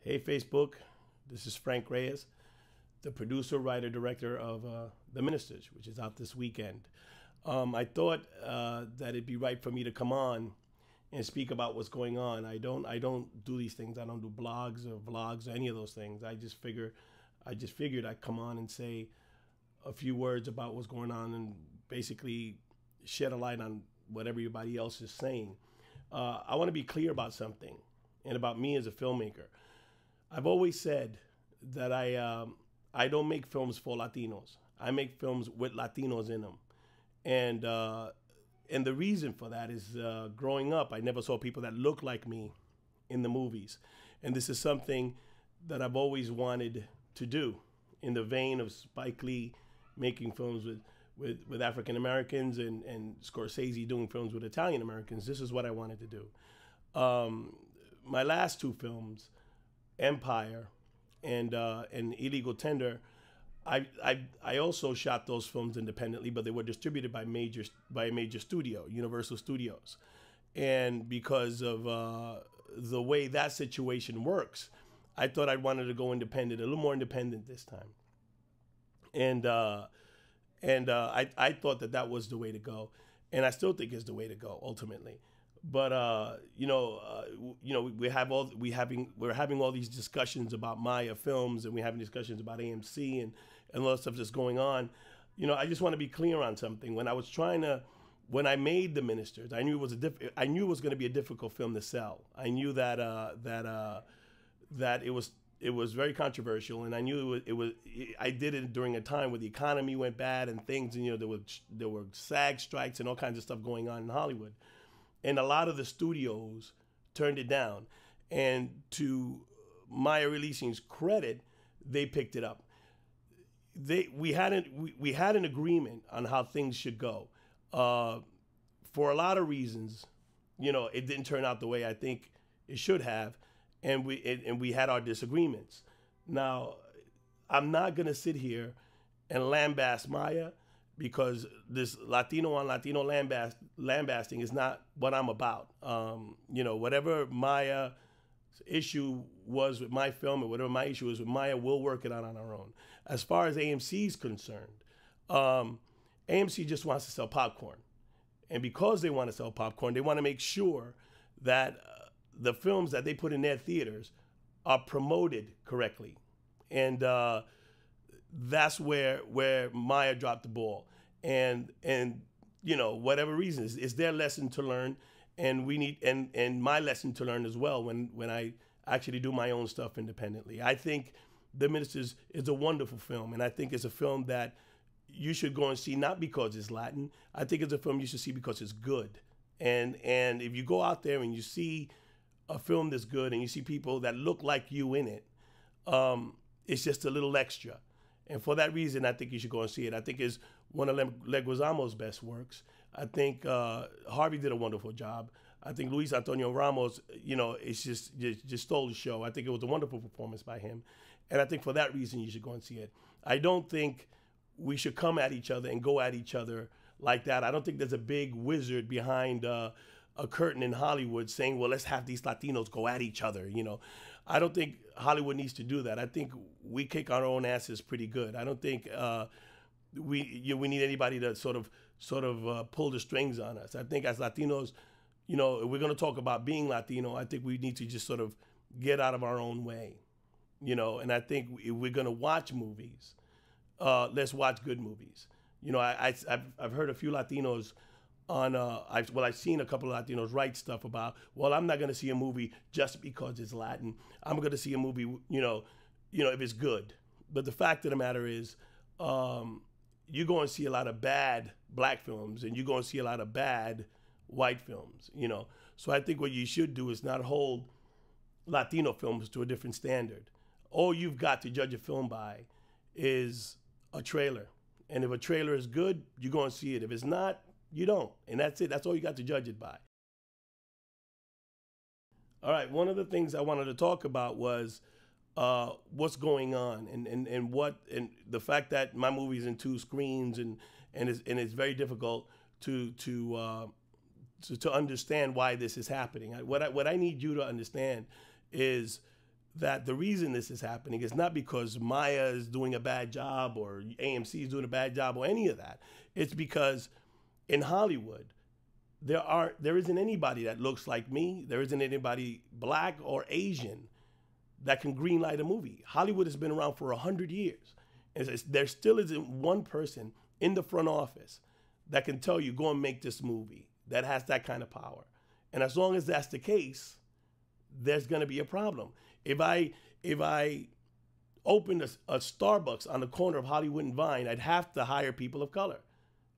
Hey Facebook, this is Franc Reyes, the producer, writer, director of The Ministers, which is out this weekend. I thought that it'd be right for me to come on and speak about what's going on. I don't do these things. I don't do blogs or vlogs or any of those things. I just figured I'd come on and say a few words about what's going on and basically shed a light on what everybody else is saying. I want to be clear about something and about me as a filmmaker. I've always said that I don't make films for Latinos. I make films with Latinos in them, and the reason for that is growing up, I never saw people that looked like me in the movies, and this is something that I've always wanted to do, in the vein of Spike Lee making films with African Americans and Scorsese doing films with Italian Americans. This is what I wanted to do. My last two films, Empire and Illegal Tender, I also shot those films independently, but they were distributed by a major studio, Universal Studios. And because of the way that situation works, I thought I wanted to go independent, a little more independent this time. And I thought that was the way to go, and I still think it's the way to go ultimately. But we're having all these discussions about Maya Films, and we're having discussions about AMC and a lot of stuff that's going on. I just want to be clear on something. When I made The Ministers, I knew it was going to be a difficult film to sell. I knew that it was very controversial, and I knew I did it during a time where the economy went bad and things, and there were SAG strikes and all kinds of stuff going on in Hollywood. And a lot of the studios turned it down. And to Maya Releasing's credit, they picked it up. We had an agreement on how things should go. For a lot of reasons, it didn't turn out the way I think it should have, and we had our disagreements. Now, I'm not gonna sit here and lambast Maya, because this Latino on Latino lambasting is not what I'm about. Whatever Maya's issue was with my film, or whatever my issue is with Maya, we'll work it out on our own. As far as AMC is concerned, AMC just wants to sell popcorn. And because they want to sell popcorn, they want to make sure that the films that they put in their theaters are promoted correctly. And that's where Maya dropped the ball, and whatever reasons, it's their lesson to learn, and we need and my lesson to learn as well when I actually do my own stuff independently. I think The Ministers is a wonderful film, and I think it's a film that you should go and see, not because it's Latin. I think it's a film you should see because it's good, and if you go out there and you see a film that's good and you see people that look like you in it, it's just a little extra. And for that reason, I think you should go and see it. I think it's one of Leguizamo's best works. I think Harvey did a wonderful job. I think Luis Antonio Ramos, it's just stole the show. I think it was a wonderful performance by him. And I think for that reason, you should go and see it. I don't think we should come at each other and go at each other like that. I don't think there's a big wizard behind a curtain in Hollywood saying, well, let's have these Latinos go at each other. I don't think Hollywood needs to do that. I think we kick our own asses pretty good. I don't think we need anybody to sort of pull the strings on us. I think as Latinos, if we're going to talk about being Latino, I think we need to just sort of get out of our own way, and I think if we're going to watch movies, let's watch good movies. I've heard a few Latinos on I've seen a couple of Latinos write stuff about, well, I'm not going to see a movie just because it's Latin. I'm going to see a movie, if it's good. But the fact of the matter is, you go and see a lot of bad black films, and you go and see a lot of bad white films. So I think what you should do is not hold Latino films to a different standard. All you've got to judge a film by is a trailer, and if a trailer is good, you go and see it. If it's not, you don't, and that's it. That's all you got to judge it by. All right, one of the things I wanted to talk about was what's going on, and the fact that my movie's in 2 screens, and it's very difficult to understand why this is happening. What I need you to understand is that the reason this is happening is not because Maya is doing a bad job or AMC is doing a bad job or any of that. It's because in Hollywood, there isn't anybody that looks like me. There isn't anybody black or Asian that can greenlight a movie. Hollywood has been around for 100 years. And there still isn't one person in the front office that can tell you, go and make this movie, that has that kind of power. And as long as that's the case, there's going to be a problem. If I opened a Starbucks on the corner of Hollywood and Vine, I'd have to hire people of color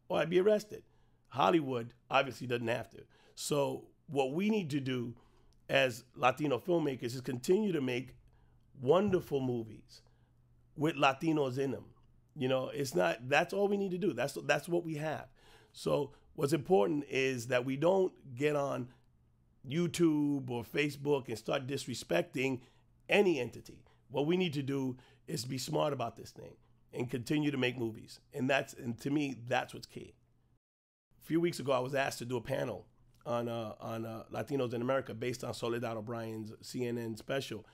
or I'd be arrested. Hollywood obviously doesn't have to. So what we need to do as Latino filmmakers is continue to make wonderful movies with Latinos in them. You know, it's not, that's all we need to do. That's what we have. So what's important is that we don't get on YouTube or Facebook and start disrespecting any entity. What we need to do is be smart about this thing and continue to make movies. And to me, that's what's key. A few weeks ago, I was asked to do a panel on Latinos in America based on Soledad O'Brien's CNN special.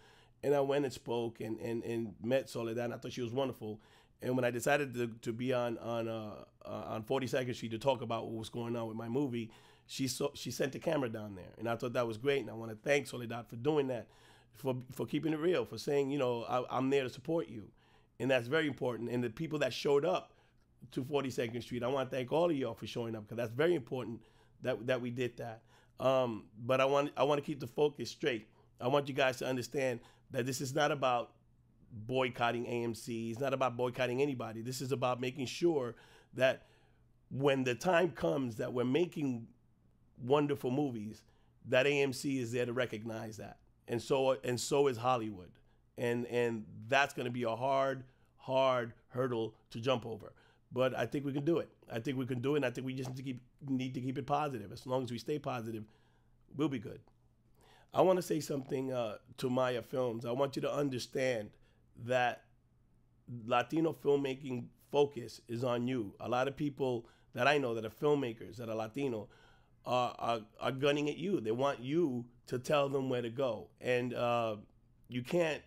And I went and spoke and met Soledad, and I thought she was wonderful. And when I decided to be on 42nd Street to talk about what was going on with my movie, she sent the camera down there. And I thought that was great. And I want to thank Soledad for doing that, for keeping it real, for saying, you know, I'm there to support you. And that's very important. And the people that showed up to 42nd Street, I want to thank all of y'all for showing up, because that's very important that we did that. But I want to keep the focus straight. I want you guys to understand that this is not about boycotting AMC. It's not about boycotting anybody. This is about making sure that when the time comes that we're making wonderful movies, that AMC is there to recognize that. And so is Hollywood. And that's going to be a hard hurdle to jump over. But I think we can do it. I think we can do it, and I think we just need to keep it positive. As long as we stay positive, we'll be good. I want to say something to Maya Films. I want you to understand that Latino filmmaking focus is on you. A lot of people that I know that are filmmakers that are Latino are gunning at you. They want you to tell them where to go. And you can't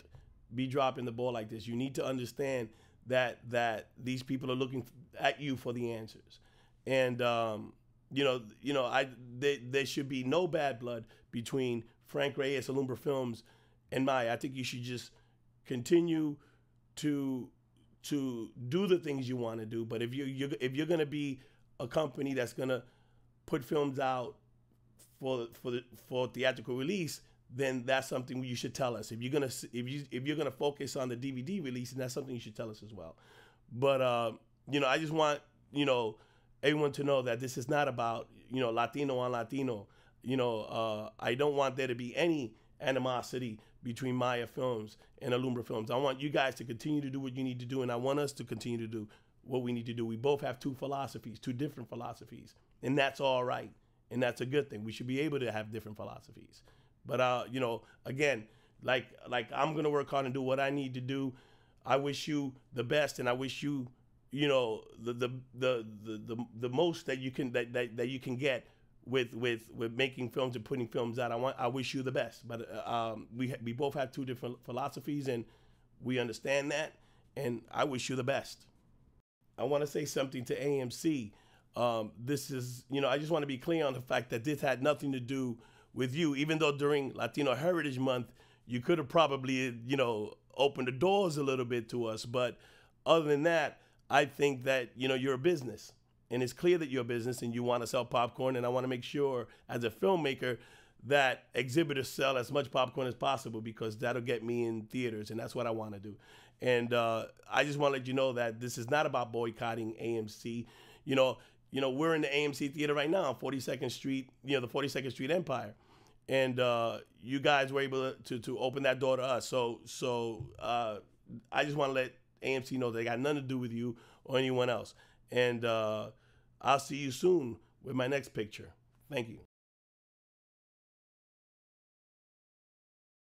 be dropping the ball like this. You need to understand that these people are looking at you for the answers. And there should be no bad blood between Franc Reyes, Alumbra Films, and Maya. I think you should just continue to do the things you want to do. But if you're going to be a company that's going to put films out for theatrical release, then that's something you should tell us. If you're gonna focus on the DVD release, then that's something you should tell us as well. But I just want everyone to know that this is not about Latino on Latino. I don't want there to be any animosity between Maya Films and Alumbra Films. I want you guys to continue to do what you need to do, and I want us to continue to do what we need to do. We both have two different philosophies, and that's all right, and that's a good thing. We should be able to have different philosophies. But again, like I'm gonna work hard and do what I need to do. I wish you the best, and I wish you, the most that you can get with making films and putting films out. I wish you the best. But we both have two different philosophies, and we understand that. And I wish you the best. I want to say something to AMC. This is, I just want to be clear on the fact that this had nothing to do with you, even though during Latino Heritage Month, you could have probably, opened the doors a little bit to us. But other than that, I think that, you're a business, and it's clear that you're a business and you want to sell popcorn. And I want to make sure as a filmmaker that exhibitors sell as much popcorn as possible, because that'll get me in theaters, and that's what I want to do. And I just want to let you know that this is not about boycotting AMC. We're in the AMC theater right now on 42nd Street, the 42nd Street Empire. And you guys were able to open that door to us. So I just want to let AMC know they got nothing to do with you or anyone else. And I'll see you soon with my next picture. Thank you.